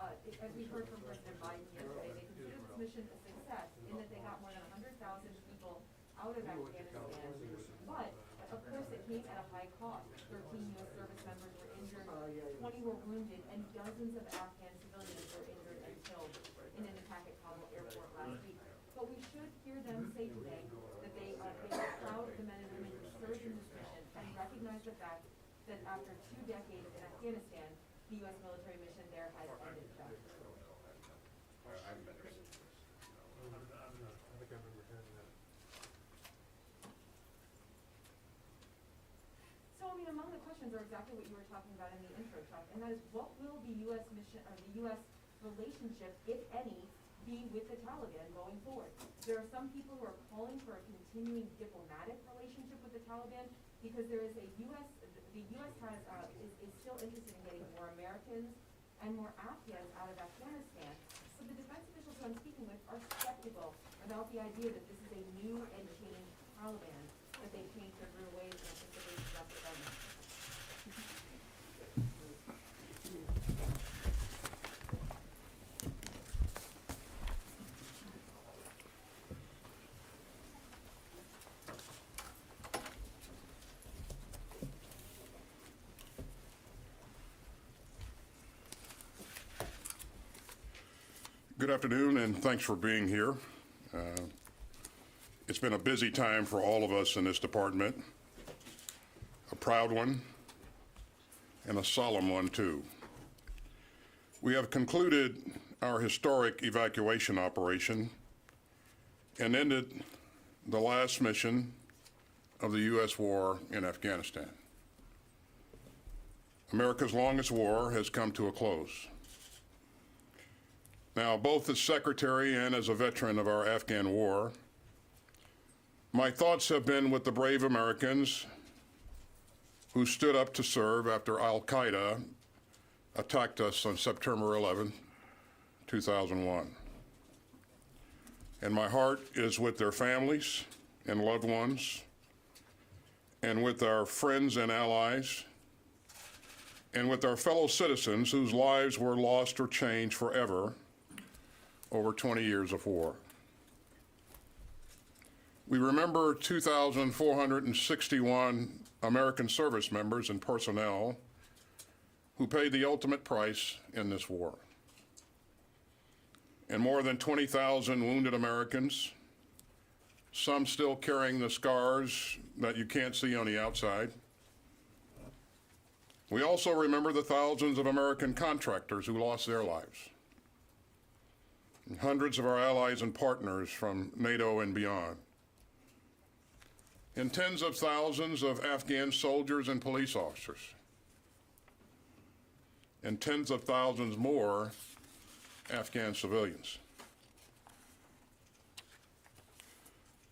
as we heard from President Biden yesterday, they consider this mission a success in that they got more than 100,000 people out of Afghanistan, but of course it came at a high cost. 13 U.S. service members were injured, 20 were wounded, and dozens of Afghan civilians were injured and killed in an attack at Kabul airport last week. But we should hear them say today that they are proud of the men and women who served in this mission and recognize the fact that after 2 decades in Afghanistan, the U.S. military mission there has ended theft. So, I mean, among the questions are exactly what you were talking about in the intro, Chuck, and that is, what will the U.S. mission, or the U.S. relationship, if any, be with the Taliban going forward? There are some people who are calling for a continuing diplomatic relationship with the Taliban because there is a U.S. The U.S. is still interested in getting more Americans and more Afghans out of Afghanistan. So the defense officials who I'm speaking with are skeptical about the idea that this is a new and changed Taliban, that they've changed their real ways and anticipate just the government. Good afternoon, and thanks for being here. It's been a busy time for all of us in this department, a proud one, and a solemn one, too. We have concluded our historic evacuation operation and ended the last mission of the U.S. war in Afghanistan. America's longest war has come to a close. Now, both as secretary and as a veteran of our Afghan war, my thoughts have been with the brave Americans who stood up to serve after al-Qaeda attacked us on September 11, 2001. And my heart is with their families and loved ones, and with our friends and allies, and with our fellow citizens whose lives were lost or changed forever over 20 years of war. We remember 2,461 American service members and personnel who paid the ultimate price in this war, and more than 20,000 wounded Americans, some still carrying the scars that you can't see on the outside. We also remember the thousands of American contractors who lost their lives, and hundreds of our allies and partners from NATO and beyond, and tens of thousands of Afghan soldiers and police officers, and tens of thousands more Afghan civilians.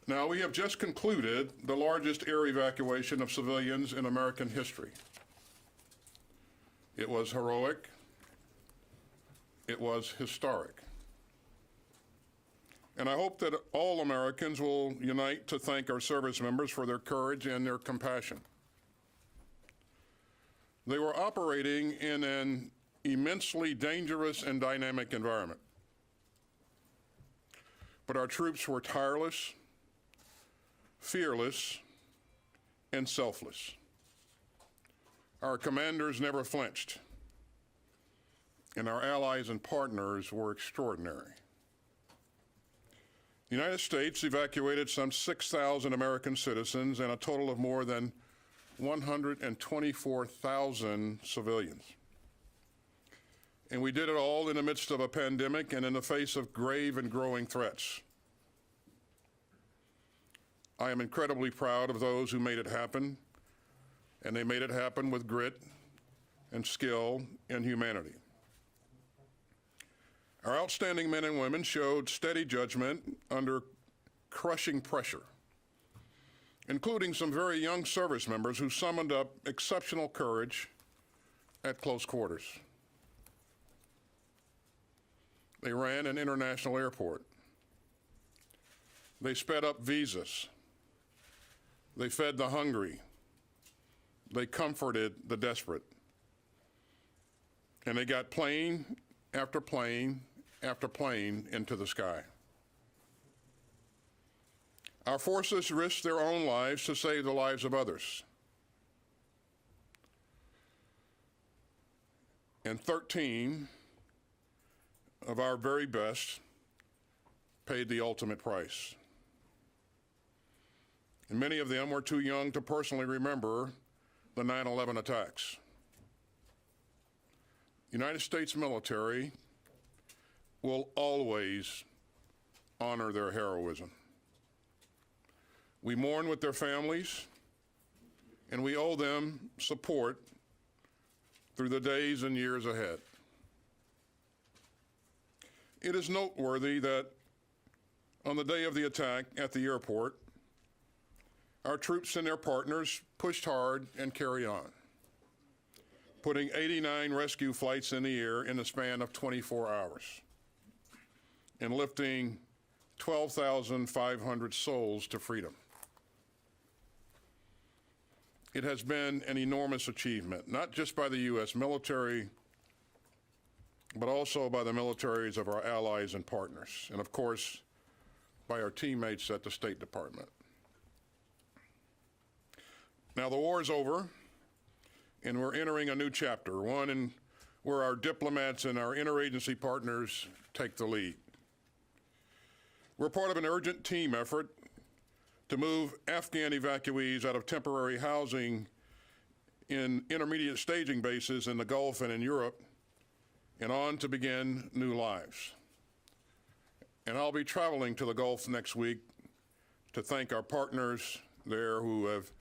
Now, we have just concluded the largest air evacuation of civilians in American history. It was heroic. It was historic. And I hope that all Americans will unite to thank our service members for their courage and their compassion. They were operating in an immensely dangerous and dynamic environment. But our troops were tireless, fearless, and selfless. Our commanders never flinched, and our allies and partners were extraordinary. The United States evacuated some 6,000 American citizens and a total of more than 124,000 civilians. And we did it all in the midst of a pandemic and in the face of grave and growing threats. I am incredibly proud of those who made it happen, and they made it happen with grit and skill and humanity. Our outstanding men and women showed steady judgment under crushing pressure, including some very young service members who summoned up exceptional courage at close quarters. They ran an international airport. They sped up visas. They fed the hungry. They comforted the desperate. And they got plane after plane after plane into the sky. Our forces risked their own lives to save the lives of others. And 13 of our very best paid the ultimate price. And many of them were too young to personally remember the 9/11 attacks. United States military will always honor their heroism. We mourn with their families, and we owe them support through the days and years ahead. It is noteworthy that on the day of the attack at the airport, our troops and their partners pushed hard and carried on, putting 89 rescue flights in the air in the span of 24 hours and lifting 12,500 souls to freedom. It has been an enormous achievement, not just by the U.S. military, but also by the militaries of our allies and partners, and of course, by our teammates at the State Department. Now the war is over, and we're entering a new chapter, one where our diplomats and our interagency partners take the lead. We're part of an urgent team effort to move Afghan evacuees out of temporary housing in intermediate staging bases in the Gulf and in Europe and on to begin new lives. And I'll be traveling to the Gulf next week to thank our partners there who have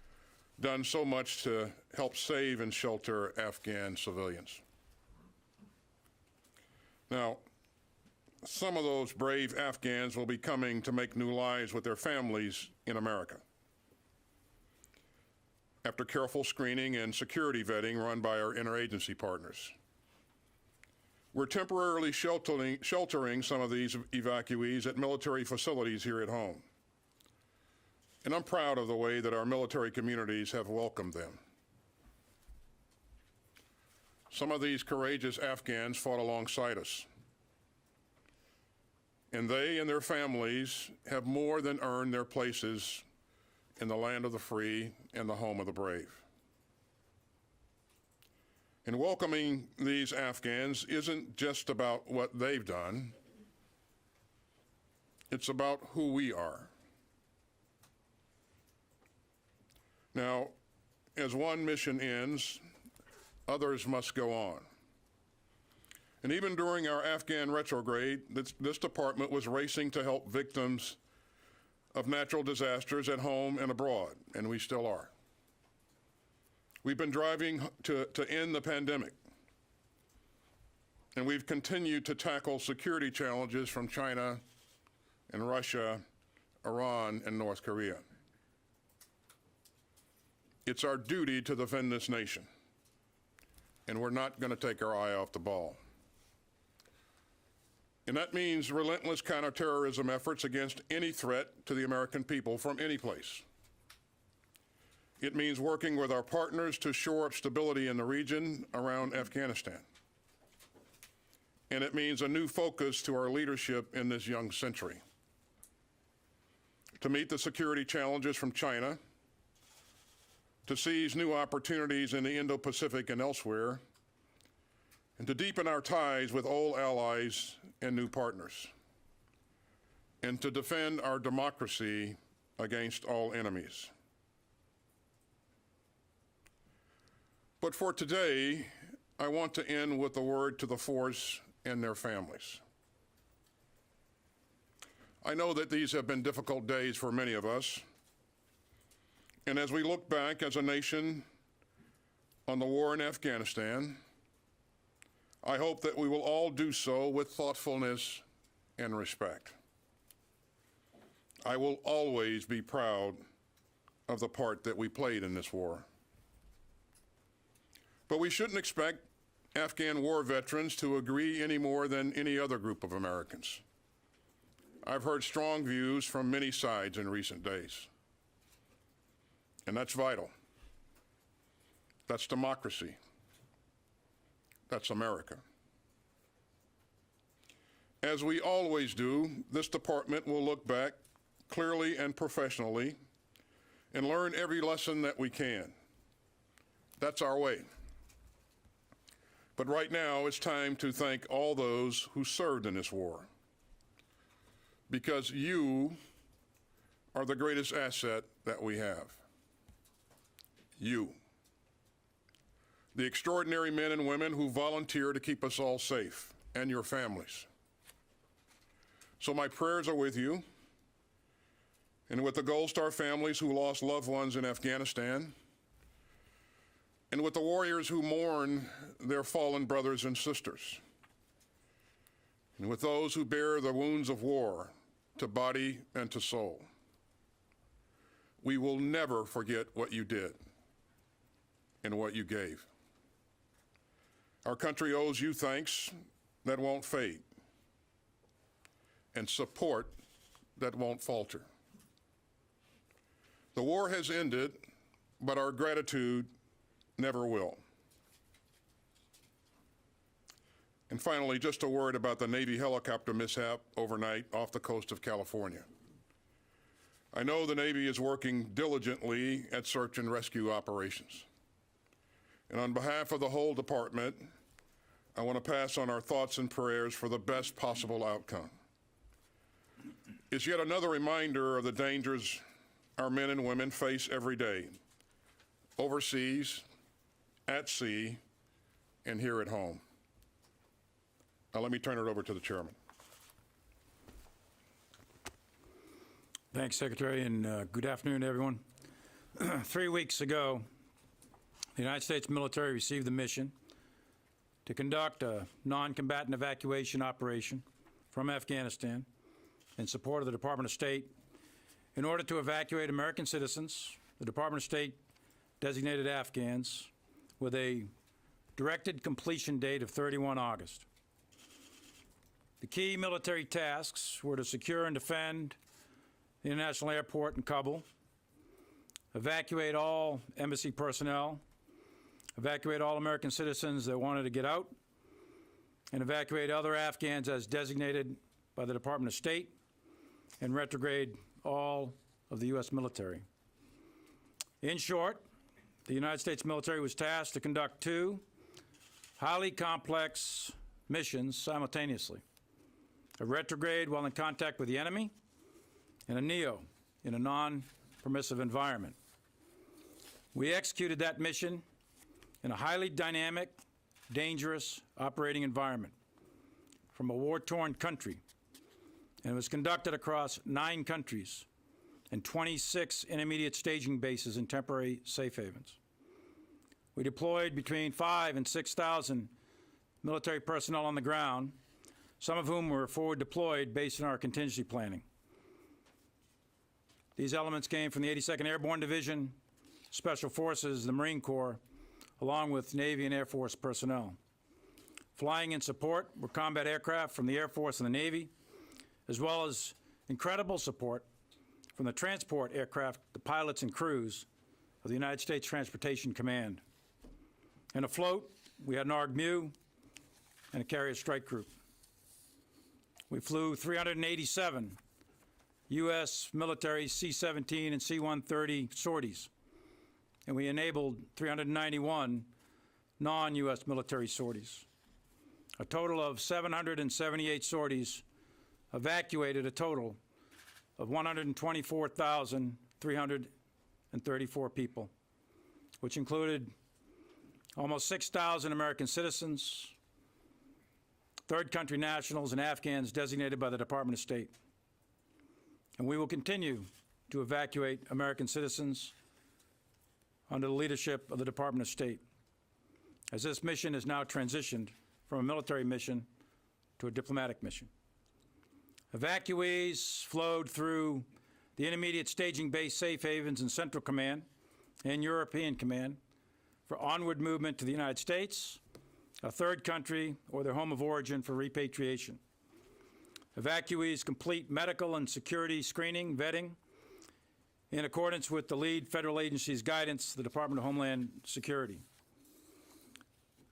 done so much to help save and shelter Afghan civilians. Now, some of those brave Afghans will be coming to make new lives with their families in America after careful screening and security vetting run by our interagency partners. We're temporarily sheltering some of these evacuees at military facilities here at home. And I'm proud of the way that our military communities have welcomed them. Some of these courageous Afghans fought alongside us. And they and their families have more than earned their places in the land of the free and the home of the brave. And welcoming these Afghans isn't just about what they've done, it's about who we are. Now, as one mission ends, others must go on. And even during our Afghan retrograde, this department was racing to help victims of natural disasters at home and abroad, and we still are. We've been driving to end the pandemic, and we've continued to tackle security challenges from China and Russia, Iran, and North Korea. It's our duty to defend this nation, and we're not going to take our eye off the ball. And that means relentless counterterrorism efforts against any threat to the American people from any place. It means working with our partners to shore up stability in the region around Afghanistan. And it means a new focus to our leadership in this young century. To meet the security challenges from China, to seize new opportunities in the Indo-Pacific and elsewhere, and to deepen our ties with old allies and new partners, and to defend our democracy against all enemies. But for today, I want to end with a word to the force and their families. I know that these have been difficult days for many of us, and as we look back as a nation on the war in Afghanistan, I hope that we will all do so with thoughtfulness and respect. I will always be proud of the part that we played in this war. But we shouldn't expect Afghan war veterans to agree any more than any other group of Americans. I've heard strong views from many sides in recent days. And that's vital. That's democracy. That's America. As we always do, this department will look back clearly and professionally and learn every lesson that we can. That's our way. But right now, it's time to thank all those who served in this war, because you are the greatest asset that we have. You. The extraordinary men and women who volunteer to keep us all safe, and your families. So my prayers are with you, and with the Gold Star families who lost loved ones in Afghanistan, and with the warriors who mourn their fallen brothers and sisters, and with those who bear the wounds of war to body and to soul. We will never forget what you did and what you gave. Our country owes you thanks that won't fade, and support that won't falter. The war has ended, but our gratitude never will. And finally, just a word about the Navy helicopter mishap overnight off the coast of California. I know the Navy is working diligently at search and rescue operations. And on behalf of the whole department, I want to pass on our thoughts and prayers for the best possible outcome. It's yet another reminder of the dangers our men and women face every day, overseas, at sea, and here at home. Now let me turn it over to the chairman. Thanks, Secretary, and good afternoon, everyone. 3 weeks ago, the United States military received the mission to conduct a non-combatant evacuation operation from Afghanistan in support of the Department of State. In order to evacuate American citizens, the Department of State designated Afghans with a directed completion date of 31 August. The key military tasks were to secure and defend the international airport in Kabul, evacuate all embassy personnel, evacuate all American citizens that wanted to get out, and evacuate other Afghans as designated by the Department of State, and retrograde all of the U.S. military. In short, the United States military was tasked to conduct two highly complex missions simultaneously: a retrograde while in contact with the enemy, and a NEO in a non-permissive environment. We executed that mission in a highly dynamic, dangerous operating environment from a war-torn country, and it was conducted across 9 countries and 26 intermediate staging bases and temporary safe havens. We deployed between 5,000 and 6,000 military personnel on the ground, some of whom were forward deployed based on our contingency planning. These elements came from the 82nd Airborne Division, Special Forces, the Marine Corps, along with Navy and Air Force personnel. Flying in support were combat aircraft from the Air Force and the Navy, as well as incredible support from the transport aircraft, the pilots and crews of the United States Transportation Command. And afloat, we had an ARG-MU and a carrier strike group. We flew 387 U.S. military C-17 and C-130 sorties, and we enabled 391 non-U.S. military sorties. A total of 778 sorties evacuated a total of 124,334 people, which included almost 6,000 American citizens, third country nationals, and Afghans designated by the Department of State. And we will continue to evacuate American citizens under the leadership of the Department of State, as this mission has now transitioned from a military mission to a diplomatic mission. Evacuees flowed through the intermediate staging base safe havens in Central Command and European Command for onward movement to the United States, a third country, or their home of origin for repatriation. Evacuees complete medical and security screening, vetting, in accordance with the lead federal agency's guidance, the Department of Homeland Security.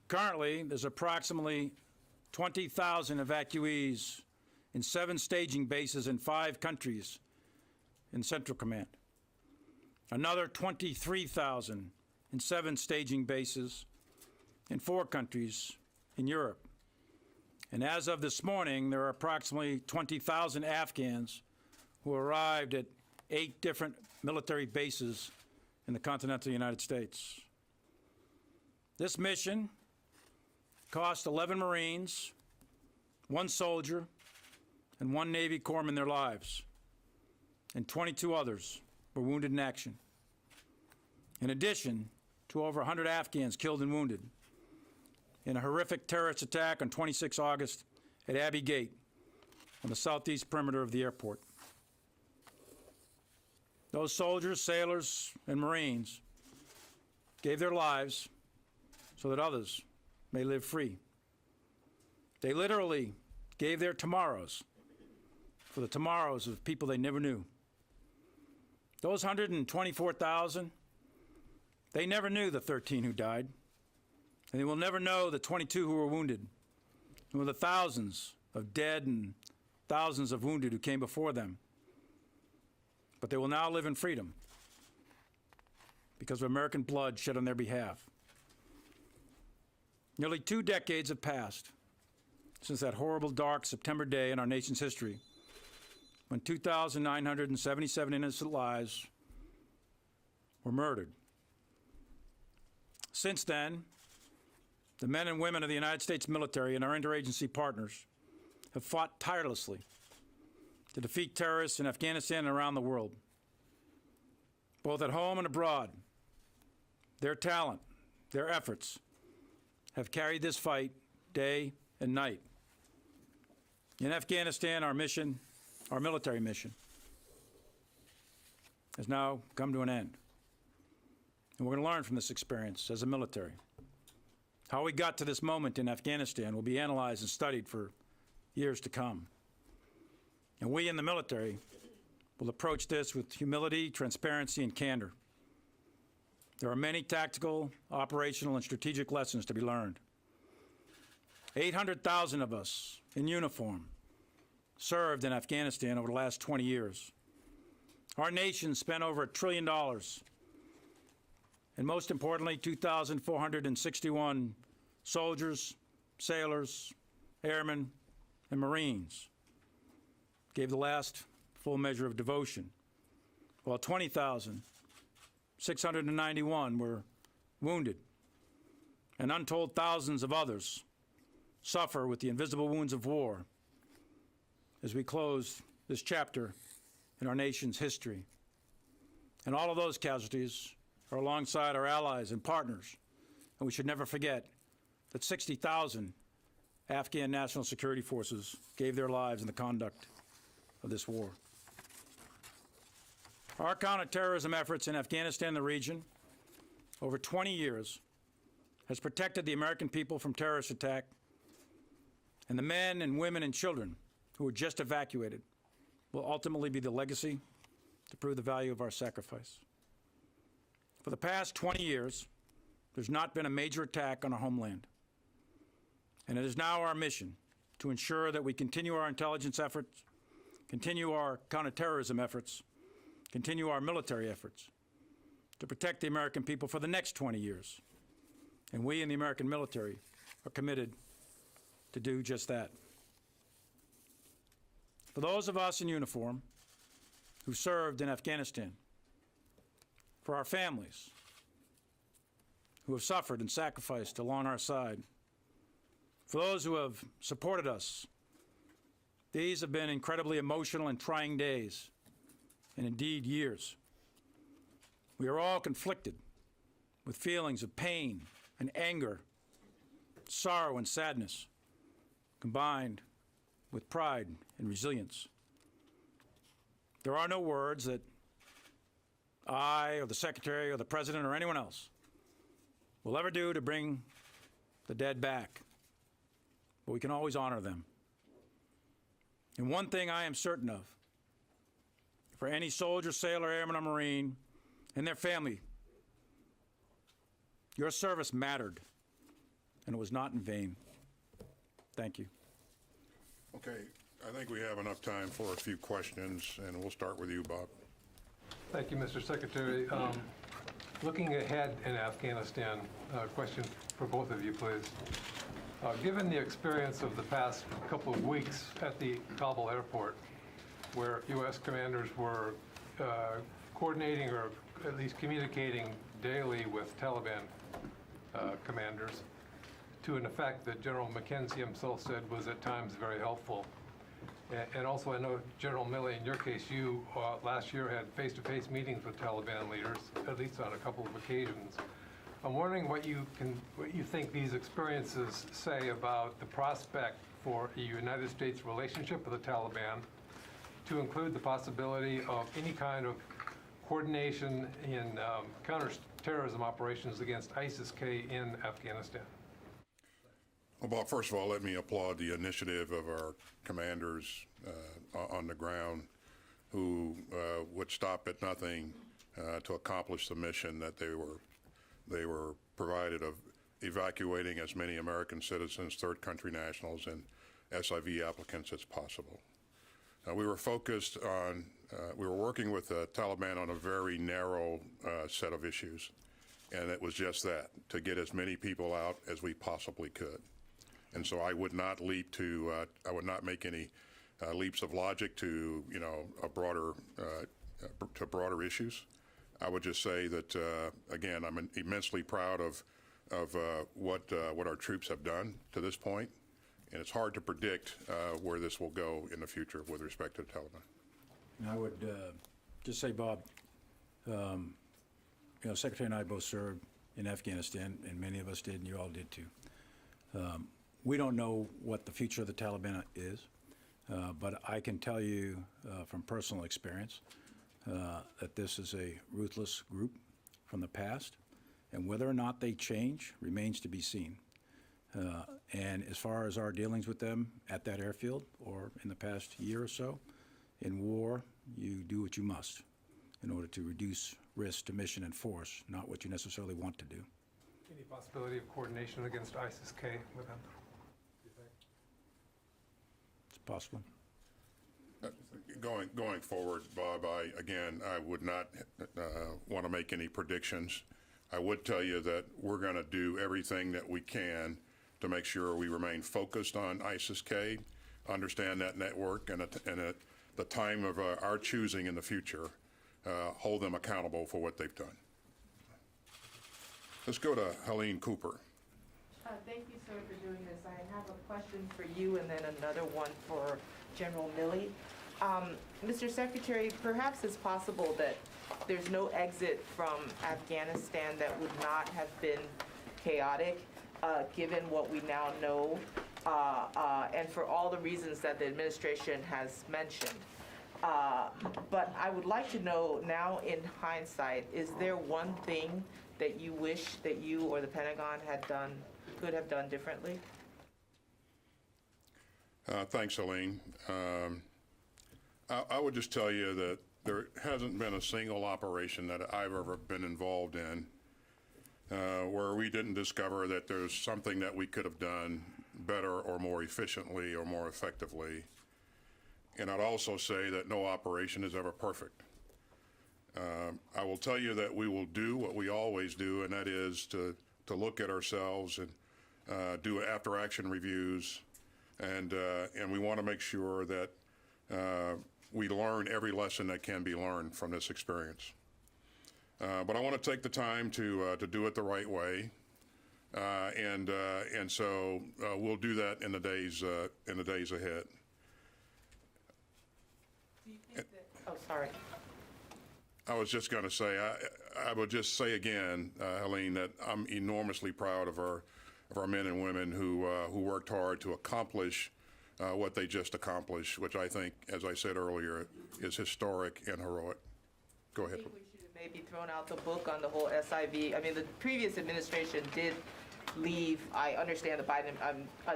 Currently, there's approximately 20,000 evacuees in 7 staging bases in 5 countries in Central Command. Another 23,000 in 7 staging bases in 4 countries in Europe. And as of this morning, there are approximately 20,000 Afghans who arrived at 8 different military bases in the continental United States. This mission cost 11 Marines, 1 soldier, and 1 Navy corpsman their lives, and 22 others were wounded in action. In addition to over 100 Afghans killed and wounded in a horrific terrorist attack on 26 August at Abbey Gate on the southeast perimeter of the airport. Those soldiers, sailors, and Marines gave their lives so that others may live free. They literally gave their tomorrows for the tomorrows of people they never knew. Those 124,000, they never knew the 13 who died, and they will never know the 22 who were wounded, nor the thousands of dead and thousands of wounded who came before them. But they will now live in freedom because of American blood shed on their behalf. Nearly 2 decades have passed since that horrible, dark September day in our nation's history when 2,977 innocent lives were murdered. Since then, the men and women of the United States military and our interagency partners have fought tirelessly to defeat terrorists in Afghanistan and around the world, both at home and abroad. Their talent, their efforts have carried this fight day and night. In Afghanistan, our mission, our military mission, has now come to an end. And we're going to learn from this experience as a military. How we got to this moment in Afghanistan will be analyzed and studied for years to come. And we in the military will approach this with humility, transparency, and candor. There are many tactical, operational, and strategic lessons to be learned. 800,000 of us in uniform served in Afghanistan over the last 20 years. Our nation spent over $1 trillion, and most importantly, 2,461 soldiers, sailors, airmen, and Marines gave the last full measure of devotion, while 20,691 were wounded, and untold thousands of others suffer with the invisible wounds of war as we close this chapter in our nation's history. And all of those casualties are alongside our allies and partners, and we should never forget that 60,000 Afghan national security forces gave their lives in the conduct of this war. Our counterterrorism efforts in Afghanistan and the region over 20 years has protected the American people from terrorist attack, and the men and women and children who were just evacuated will ultimately be the legacy to prove the value of our sacrifice. For the past 20 years, there's not been a major attack on our homeland. And it is now our mission to ensure that we continue our intelligence efforts, continue our counterterrorism efforts, continue our military efforts to protect the American people for the next 20 years. And we in the American military are committed to do just that. For those of us in uniform who served in Afghanistan, for our families who have suffered and sacrificed along our side, for those who have supported us, these have been incredibly emotional and trying days, and indeed years. We are all conflicted with feelings of pain and anger, sorrow and sadness, combined with pride and resilience. There are no words that I or the Secretary or the President or anyone else will ever do to bring the dead back, but we can always honor them. And one thing I am certain of, for any soldier, sailor, airman, or Marine and their family, your service mattered, and it was not in vain. Thank you. Okay, I think we have enough time for a few questions, and we'll start with you, Bob. Thank you, Mr. Secretary. Looking ahead in Afghanistan, question for both of you, please. Given the experience of the past couple of weeks at the Kabul airport, where U.S. commanders were coordinating or at least communicating daily with Taliban commanders, to an effect that General McKenzie himself said was at times very helpful. And also, I know, General Milley, in your case, you last year had face-to-face meetings with Taliban leaders, at least on a couple of occasions. I'm wondering what you think these experiences say about the prospect for a United States relationship with the Taliban, to include the possibility of any kind of coordination in counterterrorism operations against ISIS-K in Afghanistan. Well, Bob, first of all, let me applaud the initiative of our commanders on the ground who would stop at nothing to accomplish the mission that they were provided of evacuating as many American citizens, third country nationals, and SIV applicants as possible. We were focused on, we were working with the Taliban on a very narrow set of issues, and it was just that, to get as many people out as we possibly could. And so I would not leap to, I would not make any leaps of logic to, a broader, to broader issues. I would just say that, again, I'm immensely proud of what our troops have done to this point, and it's hard to predict where this will go in the future with respect to the Taliban. And I would just say, Bob, Secretary and I both served in Afghanistan, and many of us did, and you all did too. We don't know what the future of the Taliban is, but I can tell you from personal experience that this is a ruthless group from the past, and whether or not they change remains to be seen. And as far as our dealings with them at that airfield or in the past year or so, in war, you do what you must in order to reduce risk to mission and force, not what you necessarily want to do. Any possibility of coordination against ISIS-K with them? It's possible. Going forward, Bob, I would not want to make any predictions. I would tell you that we're going to do everything that we can to make sure we remain focused on ISIS-K, understand that network, and at the time of our choosing in the future, hold them accountable for what they've done. Let's go to Helene Cooper. Thank you, sir, for doing this. I have a question for you and then another one for General Milley. Mr. Secretary, perhaps it's possible that there's no exit from Afghanistan that would not have been chaotic, given what we now know, and for all the reasons that the administration has mentioned. But I would like to know now, in hindsight, is there one thing that you wish that you or the Pentagon could have done differently? Thanks, Helene. I would just tell you that there hasn't been a single operation that I've ever been involved in where we didn't discover that there's something that we could have done better or more efficiently or more effectively. And I'd also say that no operation is ever perfect. I will tell you that we will do what we always do, and that is to look at ourselves and do after-action reviews, and we want to make sure that we learn every lesson that can be learned from this experience. But I want to take the time to do it the right way, and so we'll do that in the days ahead. Do you think that? Oh, sorry. I was just going to say, I would just say again, Helene, that I'm enormously proud of our men and women who worked hard to accomplish what they just accomplished, which I think, as I said earlier, is historic and heroic. Go ahead. I think we should have maybe thrown out the book on the whole SIV. I mean, the previous administration did leave. I understand the Biden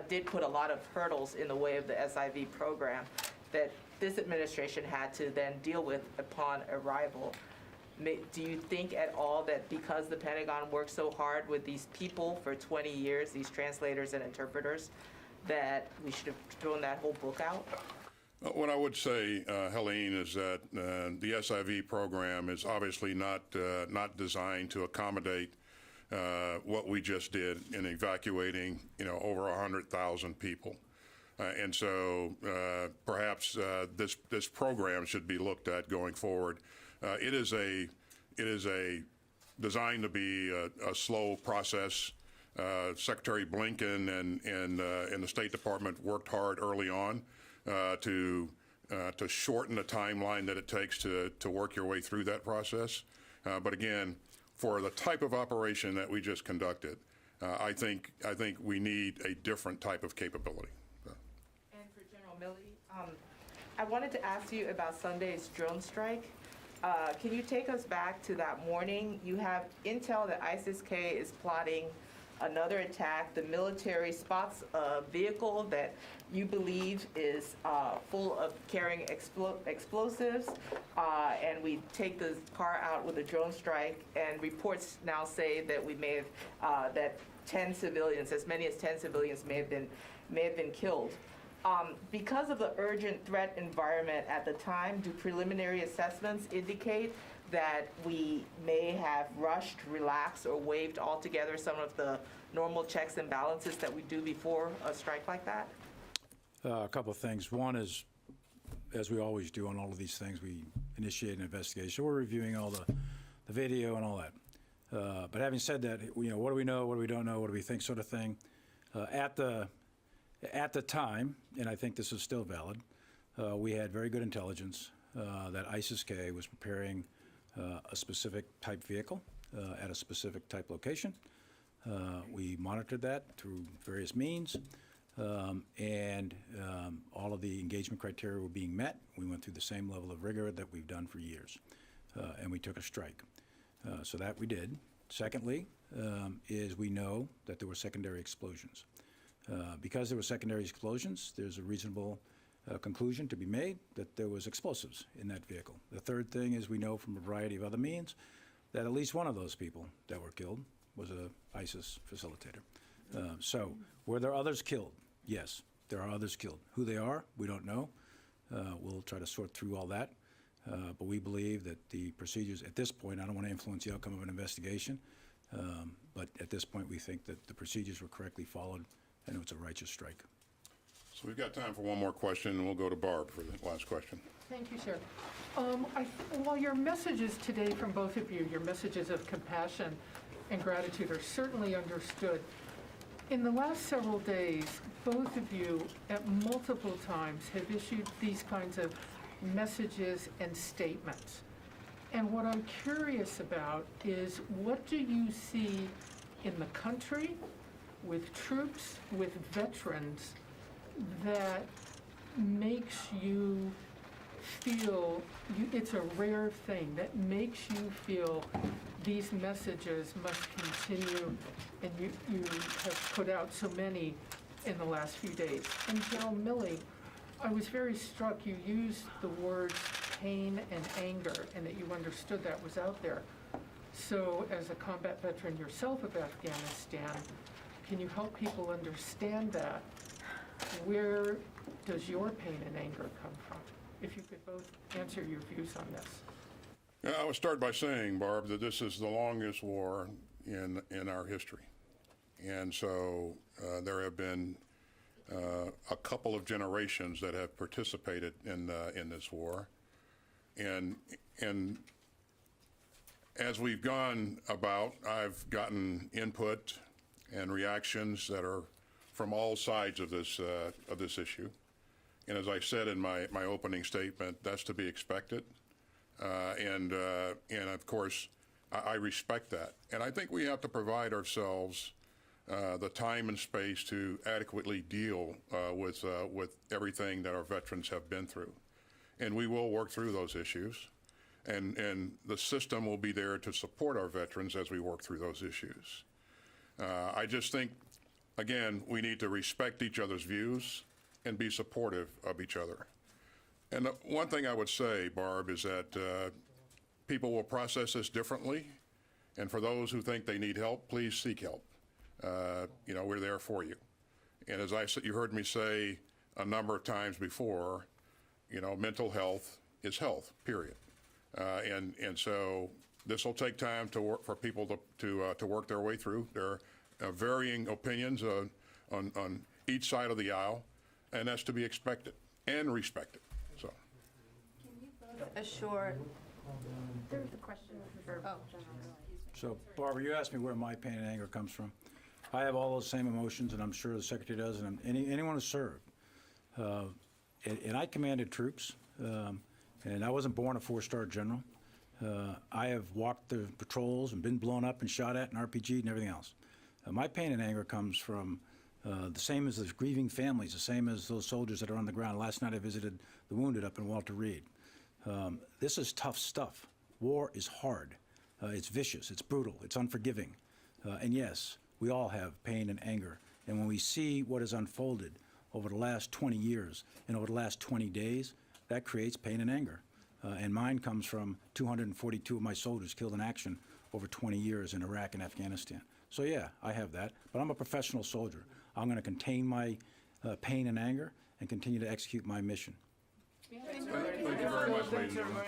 did put a lot of hurdles in the way of the SIV program that this administration had to then deal with upon arrival. Do you think at all that because the Pentagon worked so hard with these people for 20 years, these translators and interpreters, that we should have thrown that whole book out? What I would say, Helene, is that the SIV program is obviously not designed to accommodate what we just did in evacuating, over 100,000 people. And so perhaps this program should be looked at going forward. It is a designed to be a slow process. Secretary Blinken and the State Department worked hard early on to shorten the timeline that it takes to work your way through that process. But again, for the type of operation that we just conducted, I think we need a different type of capability. And for General Milley, I wanted to ask you about Sunday's drone strike. Can you take us back to that morning? You have intel that ISIS-K is plotting another attack. The military spots a vehicle that you believe is full of carrying explosives, and we take the car out with a drone strike, and reports now say that we may have, that 10 civilians, as many as 10 civilians may have been killed. Because of the urgent threat environment at the time, do preliminary assessments indicate that we may have rushed, relaxed, or waived altogether some of the normal checks and balances that we do before a strike like that? A couple of things. One is, as we always do on all of these things, we initiate an investigation. We're reviewing all the video and all that. But having said that, what do we know, what do we don't know, what do we think, sort of thing. At the time, and I think this is still valid, we had very good intelligence that ISIS-K was preparing a specific type vehicle at a specific type location. We monitored that through various means, and all of the engagement criteria were being met. We went through the same level of rigor that we've done for years, and we took a strike. So that we did. Secondly, is we know that there were secondary explosions. Because there were secondary explosions, there's a reasonable conclusion to be made that there was explosives in that vehicle. The third thing is we know from a variety of other means that at least one of those people that were killed was a ISIS facilitator. So were there others killed? Yes, there are others killed. Who they are, we don't know. We'll try to sort through all that. But we believe that the procedures at this point, I don't want to influence the outcome of an investigation, but at this point we think that the procedures were correctly followed and it was a righteous strike. So we've got time for one more question, and we'll go to Barb for the last question. Thank you, sir. While your messages today from both of you, your messages of compassion and gratitude are certainly understood, in the last several days, both of you at multiple times have issued these kinds of messages and statements. And what I'm curious about is, what do you see in the country, with troops, with veterans, that makes you feel, it's a rare thing, that makes you feel these messages must continue, and you have put out so many in the last few days? And General Milley, I was very struck you used the words pain and anger, and that you understood that was out there. So as a combat veteran yourself of Afghanistan, can you help people understand that? Where does your pain and anger come from? If you could both answer your views on this. Yeah, I would start by saying, Barb, that this is the longest war in our history. And so there have been a couple of generations that have participated in this war. And as we've gone about, I've gotten input and reactions that are from all sides of this issue. And as I said in my opening statement, that's to be expected. And of course, I respect that. And I think we have to provide ourselves the time and space to adequately deal with everything that our veterans have been through. And we will work through those issues. And the system will be there to support our veterans as we work through those issues. I just think, again, we need to respect each other's views and be supportive of each other. And the one thing I would say, Barb, is that people will process this differently. And for those who think they need help, please seek help. We're there for you. And as you heard me say a number of times before, mental health is health, period. And so this will take time to work for people to work their way through. There are varying opinions on each side of the aisle, and that's to be expected and respected. So. Assure, There's a question for General So, Barbara, you asked me where my pain and anger comes from. I have all those same emotions, and I'm sure the Secretary does, and anyone who's served. And I commanded troops, and I wasn't born a four-star general. I have walked the patrols and been blown up and shot at and RPG'd and everything else. My pain and anger comes from the same as the grieving families, the same as those soldiers that are on the ground. Last night I visited the wounded up in Walter Reed. This is tough stuff. War is hard. It's vicious, it's brutal, it's unforgiving. And yes, we all have pain and anger. And when we see what has unfolded over the last 20 years and over the last 20 days, that creates pain and anger. And mine comes from 242 of my soldiers killed in action over 20 years in Iraq and Afghanistan. So yeah, I have that, but I'm a professional soldier. I'm going to contain my pain and anger and continue to execute my mission. Thank you very much, ladies and gentlemen.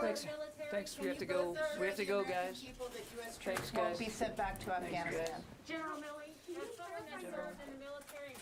thanks, thanks, we have to go, guys. Thanks, Won't guys. be sent back to Afghanistan. General Milley, can you clarify served in the military